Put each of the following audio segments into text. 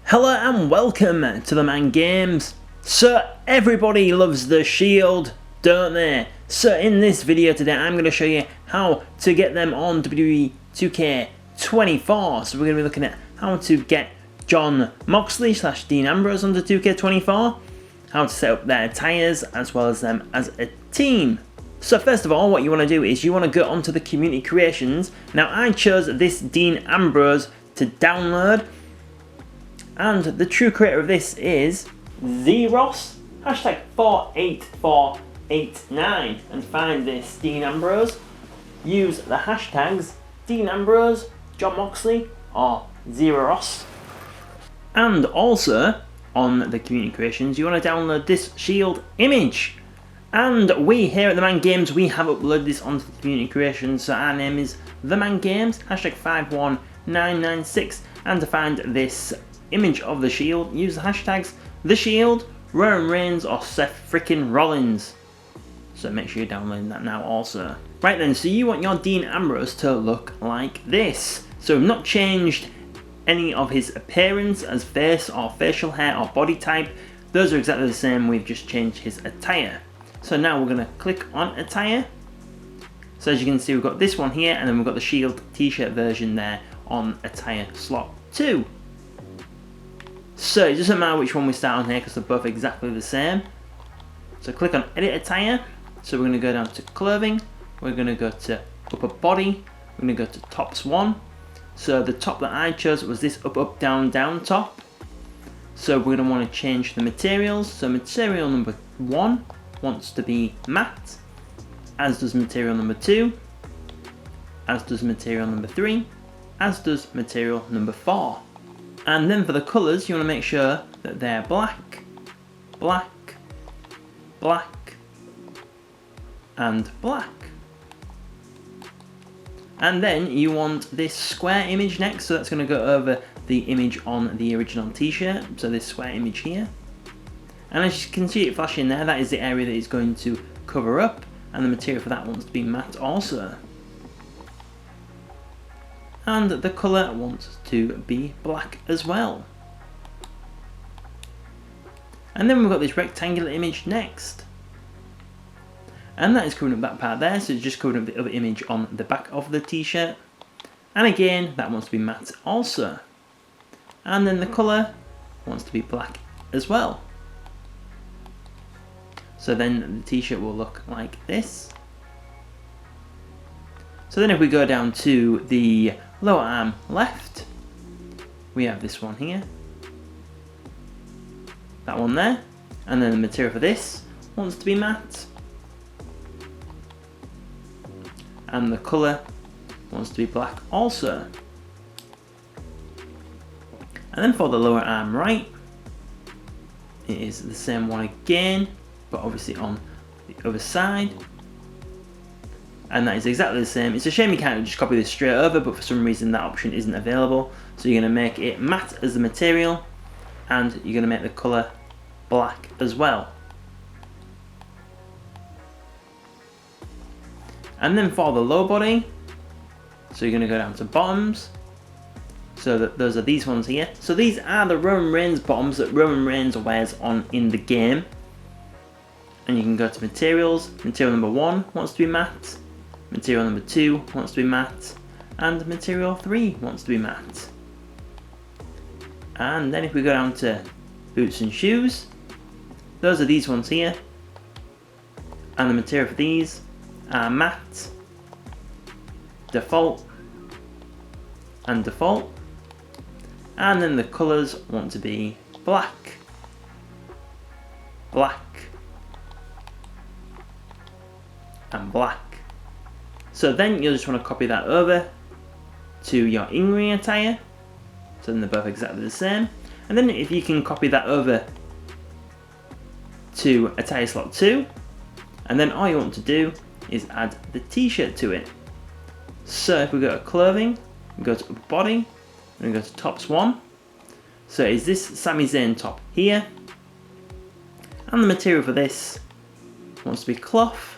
Hello and welcome to TheMan Games. So everybody loves the Shield, don't they? So in this video today I'm going to show you how to get them on WWE 2K24. So we're going to be looking at how to get Jon Moxley / Dean Ambrose onto 2K24, how to set up their attires as well as them as a team. So first of all, what you want to do is you want to go onto the community creations. Now I chose this Dean Ambrose to download. And the true creator of this is Zeros, hashtag 48489, and find this Dean Ambrose. Use the hashtags Dean Ambrose, Jon Moxley, or Zeros. And also, on the community creations, you want to download this Shield image. And we here at TheMan Games, we have uploaded this onto the community creations, so our name is TheMan Games, hashtag 51996, and to find this image of the Shield, use the hashtags The Shield, Roman Reigns, or Seth frickin' Rollins. So make sure you're downloading that now also. Right then, so you want your Dean Ambrose to look like this. So we've not changed any of his appearance as face or facial hair or body type. Those are exactly the same, we've just changed his attire. So now we're going to click on attire. So as you can see, we've got this one here, and then we've got the Shield t-shirt version there on attire slot 2. So it doesn't matter which one we start on here because they're both exactly the same. So click on edit attire. So we're going to go down to clothing. We're going to go to upper body. We're going to go to tops 1. So the top that I chose was this up down top. So we're going to want to change the materials. So material number 1 wants to be matte, as does material number 2, as does material number 3, as does material number 4. And then for the colours, you want to make sure that they're black, black, black, and black. And then you want this square image next, so that's going to go over the image on the original t-shirt, so this square image here. And as you can see it flashing there, that is the area that it's going to cover up, and the material for that wants to be matte also. And the colour wants to be black as well. And then we've got this rectangular image next. And that is covering up that part there, so it's just covering up the other image on the back of the t-shirt. And again, that wants to be matte also. And then the colour wants to be black as well. So then the t-shirt will look like this. So then if we go down to the lower arm left, we have this one here, that one there, and then the material for this wants to be matte, and the colour wants to be black also. And then for the lower arm right, it is the same one again, but obviously on the other side. And that is exactly the same. It's a shame you can't just copy this straight over, but for some reason that option isn't available. So you're going to make it matte as the material, and you're going to make the colour black as well. And then for the low body, so you're going to go down to bottoms. So that those are these ones here. So these are the Roman Reigns bottoms that Roman Reigns wears on in the game. And you can go to materials. Material number 1 wants to be matte. Material number 2 wants to be matte, and material 3 wants to be matte. And then if we go down to boots and shoes, those are these ones here, and the material for these are matte, default, and default. And then the colours want to be black, black, and black. So then you'll just want to copy that over to your in-ring attire. So then they're both exactly the same. And then if you can copy that over to attire slot 2, and then all you want to do is add the t-shirt to it. So if we go to clothing, we go to body, and we go to tops 1. So is this Sami Zayn top here? And the material for this wants to be cloth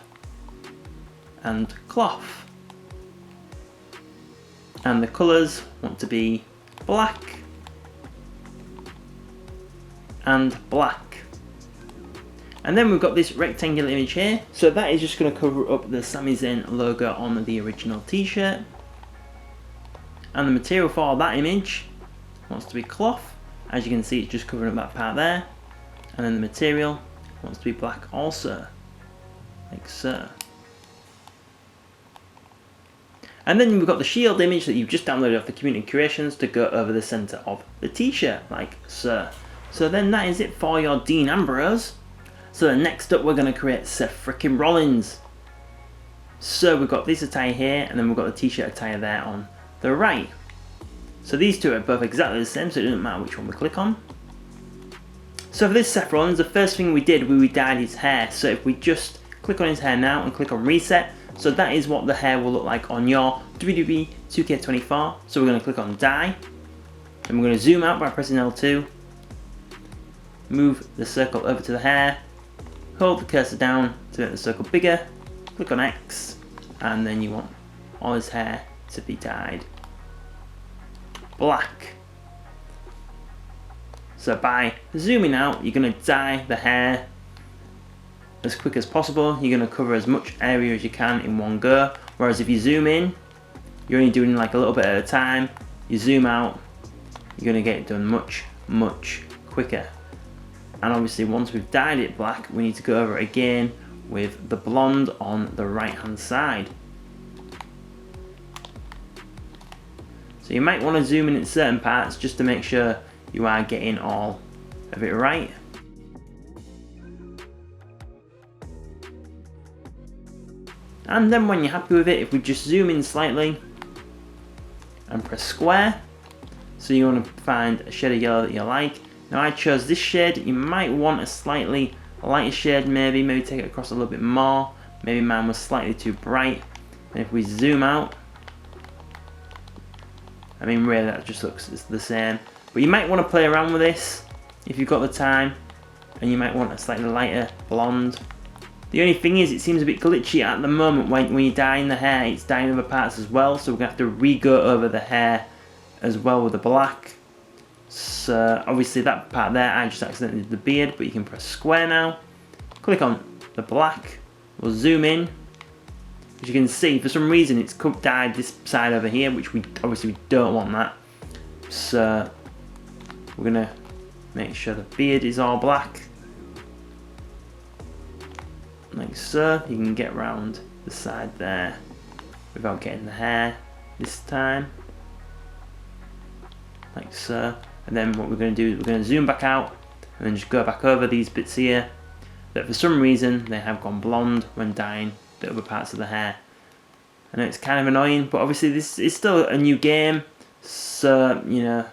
and cloth. And the colours want to be black, and black. And then we've got this rectangular image here, so that is just going to cover up the Sami Zayn logo on the original t-shirt. And the material for that image wants to be cloth. As you can see, it's just covering up that part there. And then the material wants to be black also, like so. And then we've got the shield image that you've just downloaded off the community creations to go over the centre of the t-shirt, like so. So then that is it for your Dean Ambrose. So then next up we're going to create Seth frickin' Rollins. So we've got this attire here, and then we've got the t-shirt attire there on the right. So these two are both exactly the same, so it doesn't matter which one we click on. So for this Seth Rollins, the first thing we did, we dyed his hair. So if we just click on his hair now and click on reset, so that is what the hair will look like on your WWE 2K24. So we're going to click on dye, and we're going to zoom out by pressing L2, move the circle over to the hair, hold the cursor down to make the circle bigger, click on X, and then you want all his hair to be dyed black. So by zooming out, you're going to dye the hair as quick as possible. You're going to cover as much area as you can in one go, whereas if you zoom in, you're only doing like a little bit at a time. You zoom out, you're going to get it done much quicker. And obviously once we've dyed it black, we need to go over it again with the blonde on the right hand side. So you might want to zoom in at certain parts just to make sure you are getting all of it right. And then when you're happy with it, if we just zoom in slightly and press square, so you want to find a shade of yellow that you like. Now I chose this shade. You might want a slightly lighter shade, maybe take it across a little bit more. Maybe mine was slightly too bright. And if we zoom out, I mean really that just looks the same. But you might want to play around with this if you've got the time, and you might want a slightly lighter blonde. The only thing is, it seems a bit glitchy at the moment when you're dyeing the hair. It's dyeing other parts as well, so we're going to have to re-go over the hair as well with the black. So obviously that part there, I just accidentally did the beard, but you can press square now. Click on the black, we'll zoom in. As you can see, for some reason it's dyed this side over here, which we obviously don't want that. So we're gonna make sure the beard is all black, like so. You can get around the side there without getting the hair this time, like so. And then what we're going to do is we're going to zoom back out and then just go back over these bits here that for some reason they have gone blonde when dyeing the other parts of the hair. I know it's kind of annoying, but obviously this is still a new game, so you know,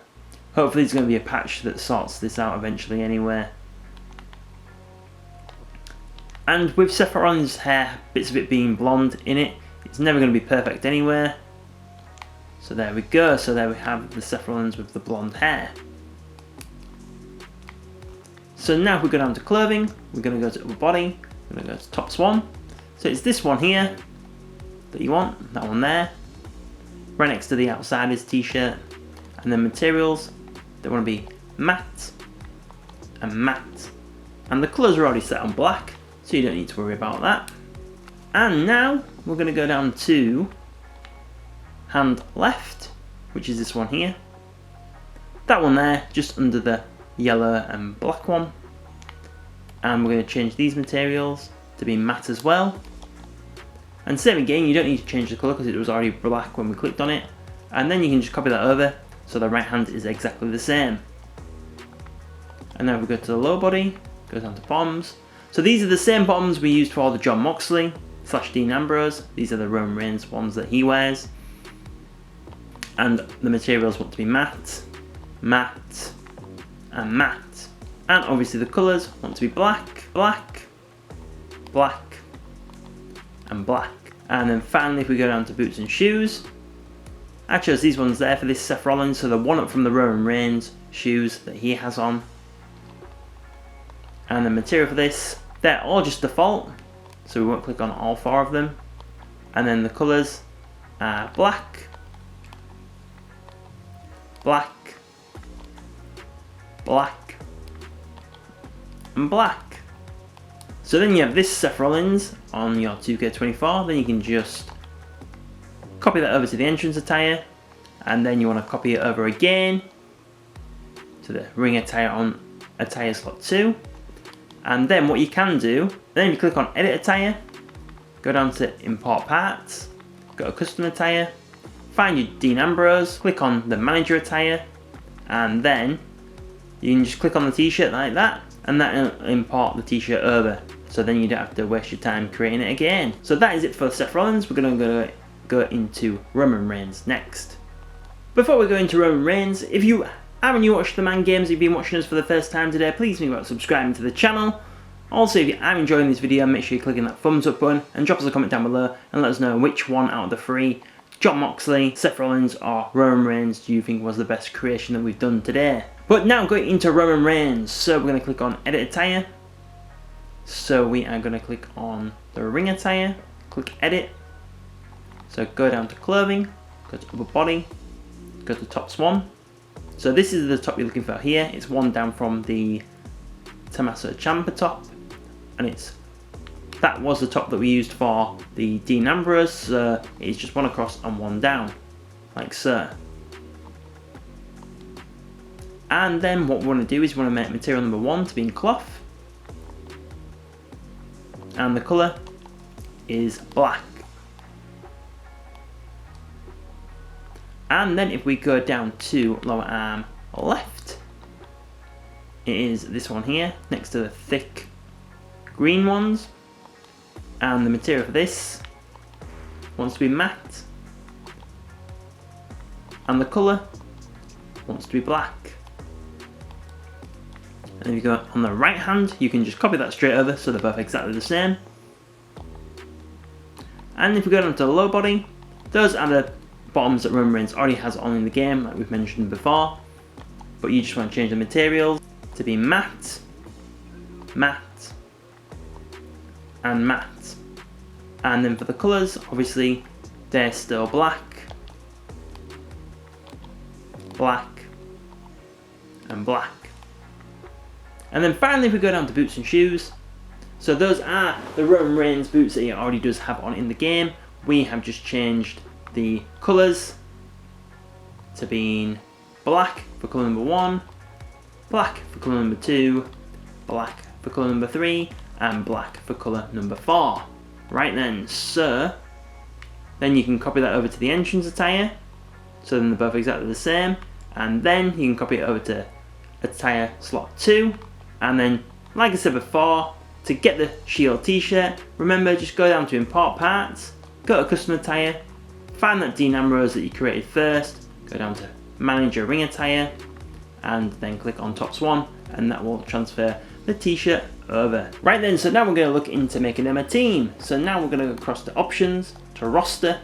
hopefully there's going to be a patch that sorts this out eventually anyway. And with Seth Rollins' hair, bits of it being blonde in it, it's never going to be perfect anywhere. So there we go, so there we have the Seth Rollins with the blonde hair. So now if we go down to clothing, we're going to go to upper body, we're going to go to top swan. So it's this one here that you want, that one there, right next to the Outsiders t-shirt. And then materials, they want to be matte and matte. And the colours are already set on black, so you don't need to worry about that. And now we're going to go down to hand left, which is this one here. That one there, just under the yellow and black one. And we're going to change these materials to be matte as well. And same again, you don't need to change the colour because it was already black when we clicked on it. And then you can just copy that over so the right hand is exactly the same. And now we go to the lower body, goes down to bottoms. So these are the same bottoms we used for the Jon Moxley / Dean Ambrose. These are the Roman Reigns ones that he wears. And the materials want to be matte, matte, and matte. And obviously the colours want to be black, black, black, and black. And then finally if we go down to boots and shoes, I chose these ones there for this Seth Rollins, so the one up from the Roman Reigns shoes that he has on. And the material for this, they're all just default, so we won't click on all four of them. And then the colours are black, black, black, and black. So then you have this Seth Rollins on your 2K24, then you can just copy that over to the entrance attire, and then you want to copy it over again to the ring attire on attire slot 2. And then what you can do, then you click on edit attire, go down to import parts, go to custom attire, find your Dean Ambrose, click on the manager attire, and then you can just click on the t-shirt like that, and that will import the t-shirt over. So then you don't have to waste your time creating it again. So that is it for Seth Rollins. We're going to go into Roman Reigns next. Before we go into Roman Reigns, if you haven't watched TheMan Games, if you've been watching us for the first time today, please think about subscribing to the channel. Also, if you are enjoying this video, make sure you click on that thumbs up button and drop us a comment down below and let us know which one out of the three, Jon Moxley, Seth Rollins or Roman Reigns, do you think was the best creation that we've done today. But now going into Roman Reigns, so we're going to click on edit attire. So we are going to click on the ring attire, click edit. So go down to clothing, go to upper body, go to top swan. So this is the top you're looking for here. It's one down from the Tommaso Ciampa top, and that was the top that we used for the Dean Ambrose. So it's just one across and one down, like so. And then what we want to do is we want to make material number 1 to be in cloth, and the colour is black. And then if we go down to lower arm left, it is this one here, next to the thick green ones. And the material for this wants to be matte. And the colour wants to be black. And if you go on the right hand, you can just copy that straight over so they're both exactly the same. And if we go down to the low body, those are the bottoms that Roman Reigns already has on in the game, like we've mentioned before. But you just want to change the materials to be matte, matte, and matte. And then for the colours, obviously, they're still black, black, and black. And then finally, if we go down to boots and shoes, so those are the Roman Reigns boots that he already does have on in the game. We have just changed the colours to being black for colour number 1, black for colour number 2, black for colour number 3, and black for colour number 4. Right then, so then you can copy that over to the entrance attire, so then they're both exactly the same, and then you can copy it over to attire slot 2, and then like I said before, to get the Shield t-shirt, remember just go down to import parts, go to custom attire, find that Dean Ambrose that you created first, go down to manage your ring attire, and then click on top swan, and that will transfer the t-shirt over. Right then, so now we're going to look into making them a team. So now we're going to go across to options, to roster,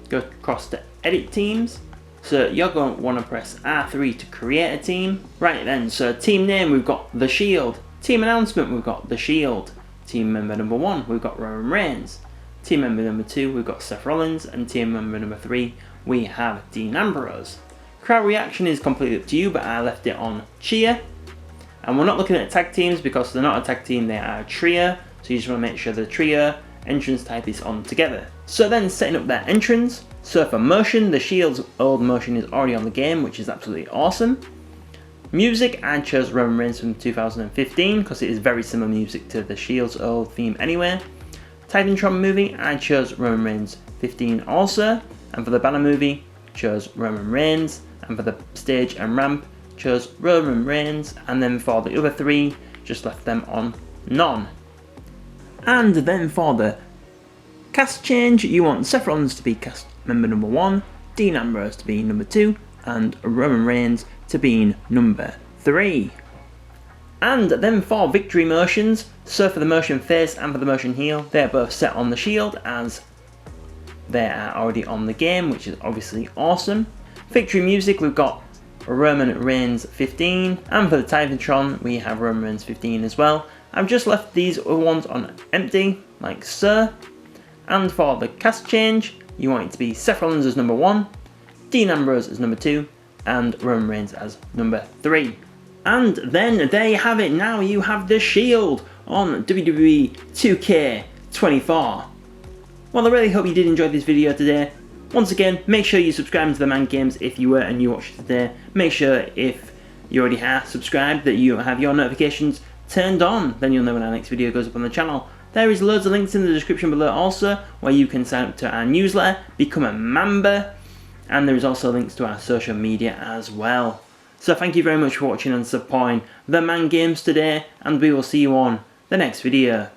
go across to edit teams. So you're going to want to press R3 to create a team. Right then, so team name, we've got The Shield. Team announcement, we've got The Shield. Team member number 1, we've got Roman Reigns. Team member number 2, we've got Seth Rollins, and team member number 3, we have Dean Ambrose. Crowd reaction is completely up to you, but I left it on cheer. And we're not looking at tag teams because they're not a tag team, they are a trio. So you just want to make sure the trio entrance type is on together. So then setting up their entrance. So for motion, the Shield's old motion is already on the game, which is absolutely awesome. Music, I chose Roman Reigns from 2015 because it is very similar music to the Shield's old theme anyway. Titantron movie, I chose Roman Reigns 15 also. And for the banner movie, chose Roman Reigns. And for the stage and ramp, chose Roman Reigns. And then for the other 3, just left them on none. And then for the cast change, you want Seth Rollins to be cast member number 1, Dean Ambrose to be number 2, and Roman Reigns to be number 3. And then for victory motions, so for the motion face and for the motion heel, they're both set on the Shield as they are already on the game, which is obviously awesome. Victory music, we've got Roman Reigns 15, and for the Titantron, we have Roman Reigns 15 as well. I've just left these other ones on empty, like so. And for the cast change, you want it to be Seth Rollins as number 1, Dean Ambrose as number 2, and Roman Reigns as number 3. And then there you have it. Now you have the Shield on WWE 2K24. Well, I really hope you did enjoy this video today. Once again, make sure you subscribe to TheMan Games if you were a new watcher today. Make sure if you already have subscribed that you have your notifications turned on, then you'll know when our next video goes up on the channel. There is loads of links in the description below also, where you can sign up to our newsletter, become a member, and there is also links to our social media as well. So thank you very much for watching and supporting TheMan Games today, and we will see you on the next video.